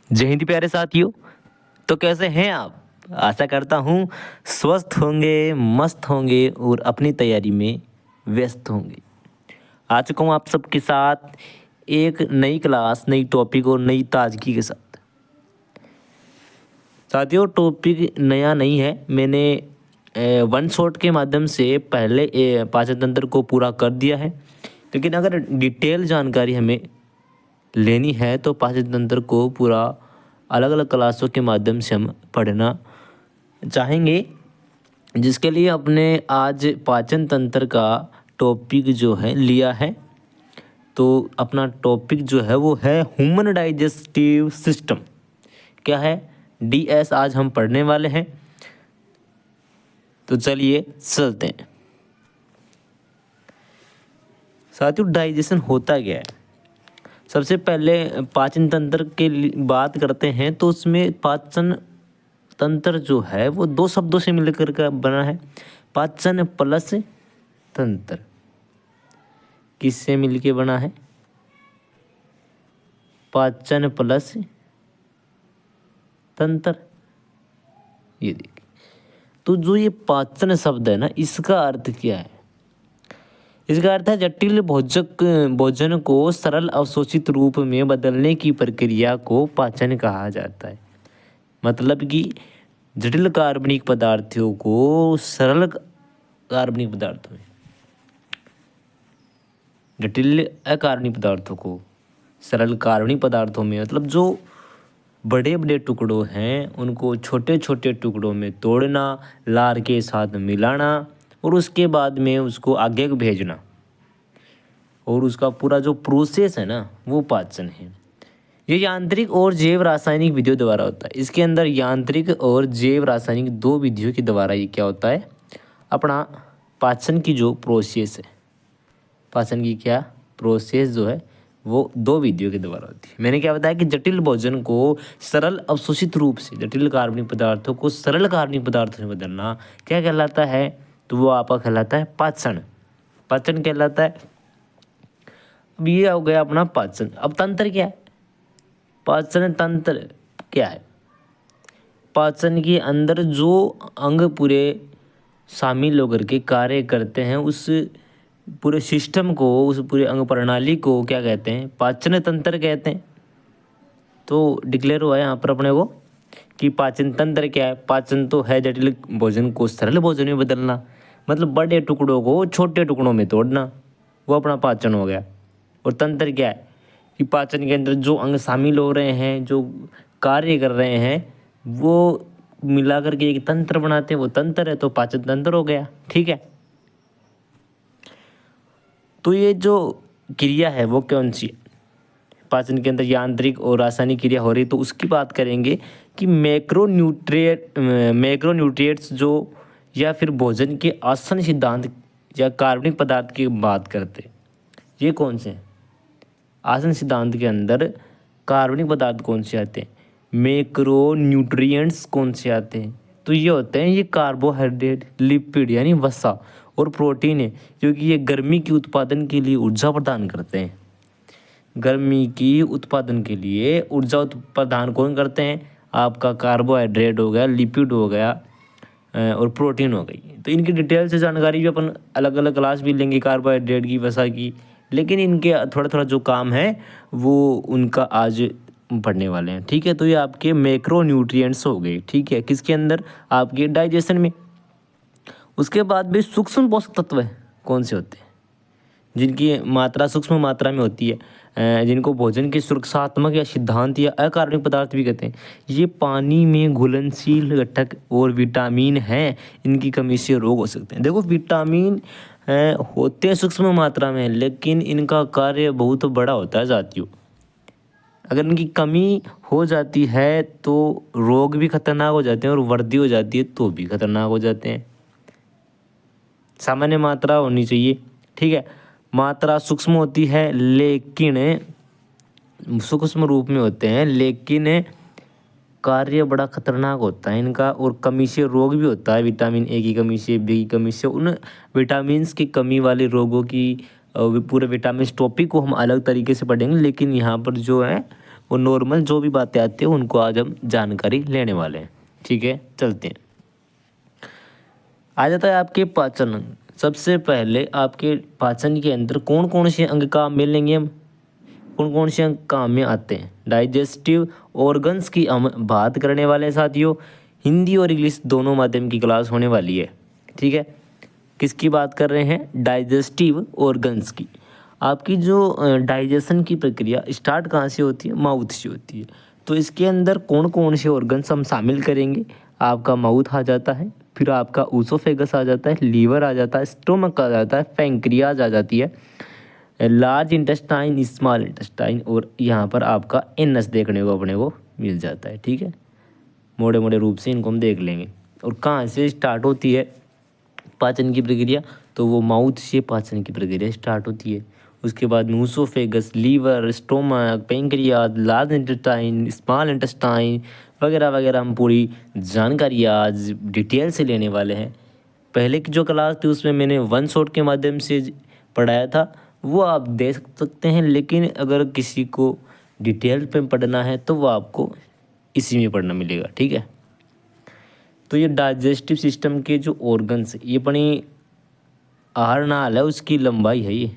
जय हिंद प्यारे साथियों। तो कैसे हैं आप? आशा करता हूँ स्वस्थ होंगे, मस्त होंगे और अपनी तैयारी में व्यस्त होंगे। आ चुका हूँ आप सबके साथ एक नई क्लास, नई टॉपिक और नई ताजगी के साथ। साथियों, टॉपिक नया नहीं है। मैंने वन शॉट के माध्यम से पहले पाचन तंत्र को पूरा कर दिया है, लेकिन अगर डिटेल जानकारी हमें लेनी है तो पाचन तंत्र को पूरा अलग अलग क्लासों के माध्यम से हम पढ़ना चाहेंगे, जिसके लिए अपने आज पाचन तंत्र का टॉपिक जो है लिया है। तो अपना टॉपिक जो है वो है ह्यूमन डाइजेस्टिव सिस्टम। क्या है? डीएस आज हम पढ़ने वाले हैं। तो चलिए चलते हैं। साथियों, डाइजेशन होता क्या है? सबसे पहले पाचन तंत्र के बात करते हैं तो उसमें पाचन तंत्र जो है वो दो शब्दों से मिलकर का बना है, पाचन प्लस तंत्र। किससे मिलके बना है? पाचन प्लस तंत्र। ये देखिए, तो जो ये पाचन शब्द है ना, इसका अर्थ क्या है? इसका अर्थ है जटिल भोजन को सरल अवशोषित रूप में बदलने की प्रक्रिया को पाचन कहा जाता है। मतलब कि जटिल कार्बनिक पदार्थों को सरल कार्बनिक पदार्थों में, जटिल अकार्बनिक पदार्थों को सरल कार्बनिक पदार्थों में, मतलब जो बड़े बड़े टुकड़ों हैं उनको छोटे छोटे टुकड़ों में तोड़ना, लार के साथ मिलाना और उसके बाद में उसको आगे भेजना, और उसका पूरा जो प्रोसेस है ना वो पाचन है। ये यांत्रिक और जैव रासायनिक विधियों द्वारा होता है। इसके अंदर यांत्रिक और जैव रासायनिक दो विधियों के द्वारा ये क्या होता है, अपना पाचन की जो प्रोसेस है, पाचन की क्या प्रोसेस जो है वो दो विधियों के द्वारा होती है। मैंने क्या बताया कि जटिल भोजन को सरल अवशोषित रूप से, जटिल कार्बनिक पदार्थों को सरल कार्बनिक पदार्थों में बदलना क्या कहलाता है? तो वो आपका कहलाता है पाचन। पाचन कहलाता है। अब ये हो गया अपना पाचन। अब तंत्र क्या है? पाचन तंत्र क्या है? पाचन के अंदर जो अंग पूरे शामिल होकर के कार्य करते हैं, उस पूरे सिस्टम को, उस पूरे अंग प्रणाली को क्या कहते हैं? पाचन तंत्र कहते हैं। तो डिक्लेयर हुआ है यहाँ पर अपने को कि पाचन तंत्र क्या है? पाचन तो है जटिल भोजन को सरल भोजन में बदलना, मतलब बड़े टुकड़ों को छोटे टुकड़ों में तोड़ना, वो अपना पाचन हो गया। और तंत्र क्या है? कि पाचन के अंदर जो अंग शामिल हो रहे हैं, जो कार्य कर रहे हैं, वो मिलाकर के एक तंत्र बनाते हैं, वो तंत्र है। तो पाचन तंत्र हो गया। ठीक है। तो ये जो क्रिया है वो कौन सी है? पाचन के अंदर यांत्रिक और रासायनिक क्रिया हो रही, तो उसकी बात करेंगे कि मैक्रोन्यूट्रिएंट्स जो, या फिर भोजन के आसन सिद्धांत या कार्बनिक पदार्थ की बात करते हैं। ये कौन से हैं? आसन सिद्धांत के अंदर कार्बनिक पदार्थ कौन से आते हैं? मैक्रोन्यूट्रिएंट्स कौन से आते हैं? तो ये होते हैं, ये कार्बोहाइड्रेट, लिपिड यानी वसा और प्रोटीन है, क्योंकि ये गर्मी की उत्पादन के लिए ऊर्जा प्रदान करते हैं। गर्मी की उत्पादन के लिए ऊर्जा प्रदान कौन करते हैं? आपका कार्बोहाइड्रेट हो गया, लिपिड हो गया और प्रोटीन हो गई। तो इनकी डिटेल से जानकारी भी अपन अलग अलग क्लास भी लेंगे, कार्बोहाइड्रेट की, वसा की, लेकिन इनके थोड़ा थोड़ा जो काम है वो उनका आज पढ़ने वाले हैं। ठीक है। तो ये आपके मैक्रो न्यूट्रिएंट्स हो गए। ठीक है। किसके अंदर? आपके डाइजेशन में। उसके बाद भी सूक्ष्म पोषक तत्व कौन से होते हैं? जिनकी मात्रा सूक्ष्म मात्रा में होती है, जिनको भोजन के सुरक्षात्मक या सिद्धांत या अकार्बनिक पदार्थ भी कहते हैं। ये पानी में घुलनशील घटक और विटामिन हैं। इनकी कमी से रोग हो सकते हैं। देखो, विटामिन होते हैं सूक्ष्म मात्रा में, लेकिन इनका कार्य बहुत बड़ा होता है साथियों। अगर इनकी कमी हो जाती है तो रोग भी खतरनाक हो जाते हैं, और वृद्धि हो जाती है तो भी खतरनाक हो जाते हैं। सामान्य मात्रा होनी चाहिए। ठीक है। मात्रा सूक्ष्म होती है, लेकिन सूक्ष्म रूप में होते हैं, लेकिन कार्य बड़ा खतरनाक होता है इनका, और कमी से रोग भी होता है। विटामिन ए की कमी से, बी की कमी से, उन विटामिन्स की कमी वाले रोगों की पूरे विटामिन टॉपिक को हम अलग तरीके से पढ़ेंगे, लेकिन यहाँ पर जो है और नॉर्मल जो भी बातें आती हैं उनको आज हम जानकारी लेने वाले हैं। ठीक है, चलते हैं। आ जाता है आपके पाचन अंग। सबसे पहले आपके पाचन के अंदर कौन कौन से अंग काम में लेंगे हम, कौन कौन से अंग काम में आते हैं। डाइजेस्टिव ऑर्गन्स की हम बात करने वाले हैं साथियों। हिंदी और इंग्लिश दोनों माध्यम की क्लास होने वाली है। ठीक है, किसकी बात कर रहे हैं, डाइजेस्टिव ऑर्गन्स की। आपकी जो डाइजेशन की प्रक्रिया स्टार्ट कहाँ से होती है, माउथ से होती है। तो इसके अंदर कौन कौन से ऑर्गन्स हम शामिल करेंगे, आपका माउथ आ जाता है, फिर आपका ऊसोफेगस आ जाता है, लीवर आ जाता है, स्टोमक आ जाता है, पैंक्रियाज आ जाती है, लार्ज इंटेस्टाइन, स्मॉल इंटेस्टाइन, और यहाँ पर आपका एनस देखने को अपने को मिल जाता है। ठीक है, मोटे मोटे रूप से इनको हम देख लेंगे। और कहाँ से स्टार्ट होती है पाचन की प्रक्रिया, तो वो माउथ से पाचन की प्रक्रिया स्टार्ट होती है। उसके बाद oesophagus, liver, stomach, pancreas, large intestine, small intestine वगैरह वगैरह हम पूरी जानकारी आज डिटेल से लेने वाले हैं। पहले की जो क्लास थी उसमें मैंने वन शॉट के माध्यम से पढ़ाया था, वो आप देख सकते हैं। लेकिन अगर किसी को डिटेल पे पढ़ना है तो वो आपको इसी में पढ़ना मिलेगा। ठीक है, तो ये डाइजेस्टिव सिस्टम के जो ऑर्गन्स, ये अपनी आहार नाल है, उसकी लंबाई है ये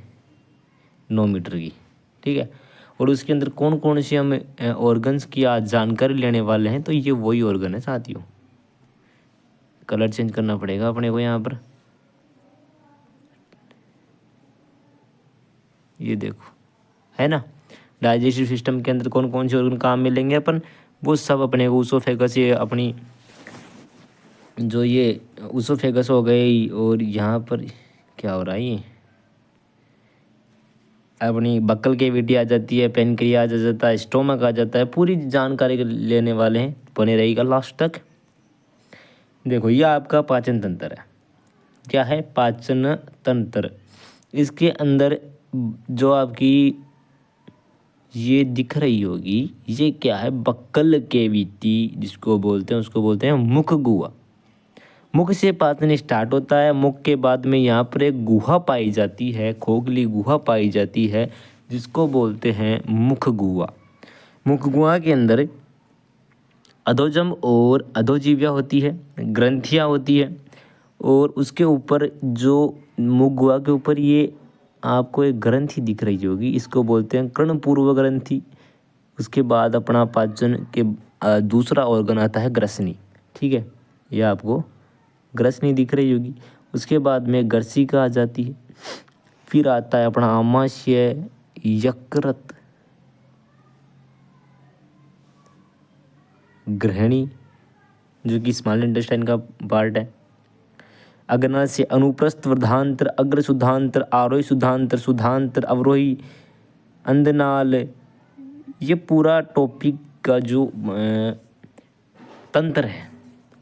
9 मीटर की। ठीक है, और उसके अंदर कौन कौन से हम ऑर्गन्स की आज जानकारी लेने वाले हैं, तो ये वही ऑर्गन है साथियों। कलर चेंज करना पड़ेगा अपने को यहाँ पर, ये देखो, है ना। डाइजेस्टिव सिस्टम के अंदर कौन कौन से ऑर्गन काम मिलेंगे अपन, वो सब अपने को ऊसोफेगस, ये अपनी जो ये ऊसोफेगस हो गई, और यहाँ पर क्या हो रहा है, ये अपनी बक्कल कैविटी आ जाती है, पेनक्रियाज आ जाता है, स्टोमक आ जाता है। पूरी जानकारी लेने वाले हैं, बने रहेगा लास्ट तक। देखो, ये आपका पाचन तंत्र है। क्या है, पाचन तंत्र। इसके अंदर जो आपकी ये दिख रही होगी, ये क्या है, बक्कल कैविटी जिसको बोलते हैं, उसको बोलते हैं मुख गुहा। मुख से पाचन स्टार्ट होता है। मुख के बाद में यहाँ पर एक गुहा पाई जाती है, खोखली गुहा पाई जाती है, जिसको बोलते हैं मुख गुहा। मुख गुहा के अंदर अधोजम और अधोजीव्या होती है, ग्रंथियाँ होती है, और उसके ऊपर जो मुख गुहा के ऊपर ये आपको एक ग्रंथि दिख रही होगी, इसको बोलते हैं कर्णपूर्व ग्रंथि। उसके बाद अपना पाचन के दूसरा ऑर्गन आता है ग्रसनी। ठीक है, ये आपको ग्रसनी दिख रही होगी। उसके बाद में गर्सिका आ जाती है। फिर आता है अपना आमाशय, यकृत, ग्रहणी जो कि स्मॉल इंटेस्टाइन का पार्ट है, अग्नाशय, अनुप्रस्थ, वृद्धांत्र, अग्र शुद्धांत्र, आरोही शुद्धांत्र, शुद्धांत्र, अवरोही, अंधनाल। ये पूरा टॉपिक का जो तंत्र है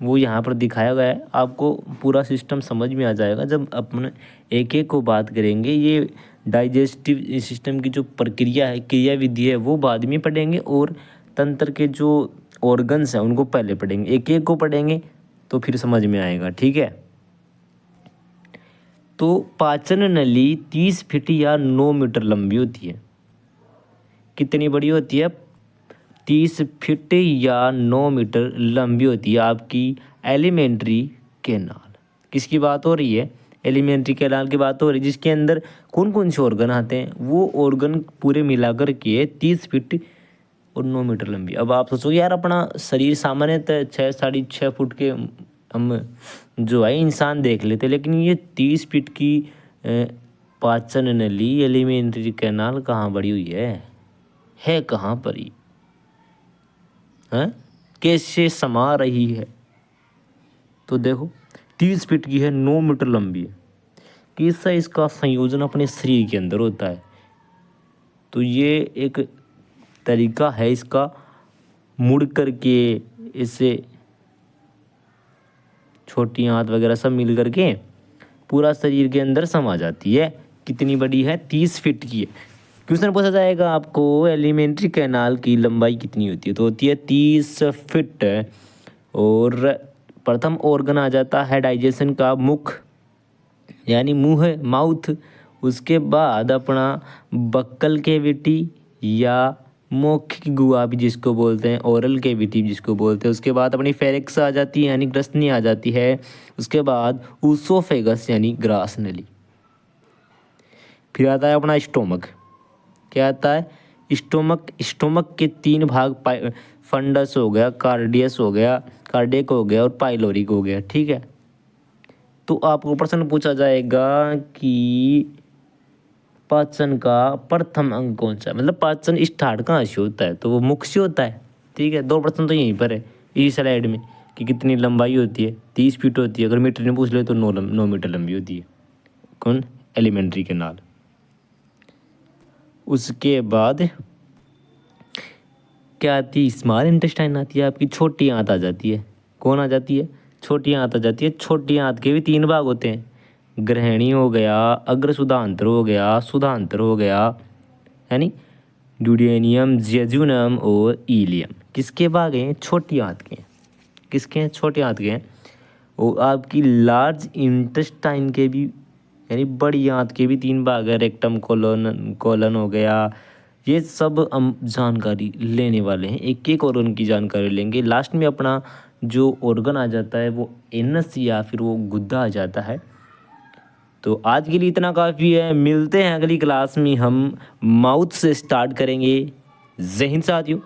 वो यहाँ पर दिखाया गया है। आपको पूरा सिस्टम समझ में आ जाएगा जब अपन एक एक को बात करेंगे। ये डाइजेस्टिव सिस्टम की जो प्रक्रिया है, क्रिया विधि है, वो बाद में पढ़ेंगे, और तंत्र के जो ऑर्गन्स हैं उनको पहले पढ़ेंगे। एक एक को पढ़ेंगे तो फिर समझ में आएगा। ठीक है, तो पाचन नली 30 फीट या 9 मीटर लंबी होती है। कितनी बड़ी होती है, 30 फीट या 9 मीटर लंबी होती है आपकी एलिमेंट्री कैनाल। किसकी बात हो रही है, एलिमेंट्री कैनाल की बात हो रही है, जिसके अंदर कौन कौन से ऑर्गन आते हैं, वो ऑर्गन पूरे मिलाकर के 30 फीट और 9 मीटर लंबी। अब आप सोचो यार, अपना शरीर सामान्यतः 6-6.5 फुट के हम जो है इंसान देख लेते, लेकिन ये 30 फीट की पाचन नली, एलिमेंट्री कैनाल कहाँ बड़ी हुई है कहाँ पर ही है, कैसे समा रही है। तो देखो 30 फीट की है, 9 मीटर लंबी है। कैसा इसका संयोजन अपने शरीर के अंदर होता है, तो ये एक तरीका है इसका, मुड़ करके इसे छोटी आंत वगैरह सब मिल करके पूरा शरीर के अंदर समा जाती है। कितनी बड़ी है, 30 फीट की है। क्वेश्चन पूछा जाएगा आपको, एलिमेंट्री कैनाल की लंबाई कितनी होती है, तो होती है 30 फीट। और प्रथम ऑर्गन आ जाता है डाइजेशन का मुख, यानी मुंह, माउथ। उसके बाद अपना बक्कल कैविटी या मौखिक गुहा भी जिसको बोलते हैं, ओरल कैविटी जिसको बोलते हैं। उसके बाद अपनी फेरिक्स आ जाती है यानी ग्रसनी आ जाती है। उसके बाद ऊसोफेगस यानी ग्रास नली। फिर आता है अपना स्टोमक। क्या आता है? स्टोमक। स्टोमक के 3 भाग फंडस हो गया, कार्डियस हो गया, कार्डियक हो गया और पाइलोरिक हो गया। ठीक है, तो आपको प्रश्न पूछा जाएगा कि पाचन का प्रथम अंग कौन सा है, मतलब पाचन स्टार्ट कहाँ से होता है, तो वो मुख से होता है। ठीक है, 2 प्रश्न तो यहीं पर है इस स्लाइड में कि कितनी लंबाई होती है, 30 फीट होती है। अगर मीटर में पूछ ले तो 9 मीटर लंबी होती है। कौन? Alimentary canal. उसके बाद क्या आती है? स्मॉल इंटेस्टाइन आती है, आपकी छोटी आंत आ जाती है। कौन आ जाती है? छोटी आंत आ जाती है। छोटी आंत के भी 3 भाग होते हैं, ग्रहणी हो गया, अग्र सुधांतर हो गया, सुधांतर हो गया, यानी ड्यूडेनियम, जेजुनम और इलियम। किसके भाग हैं? छोटी आंत के हैं। किसके हैं? छोटी आंत के हैं। और आपकी लार्ज इंटेस्टाइन के भी यानी बड़ी आंत के भी 3 भाग है, रेक्टम, कोलन हो गया। ये सब हम जानकारी लेने वाले हैं, एक एक ऑर्गन की जानकारी लेंगे। लास्ट में अपना जो ऑर्गन आ जाता है वो एनस या फिर वो गुद्दा आ जाता है। तो आज के लिए इतना काफ़ी है, मिलते हैं अगली क्लास में। हम माउथ से स्टार्ट करेंगे। जय हिंद साथियों।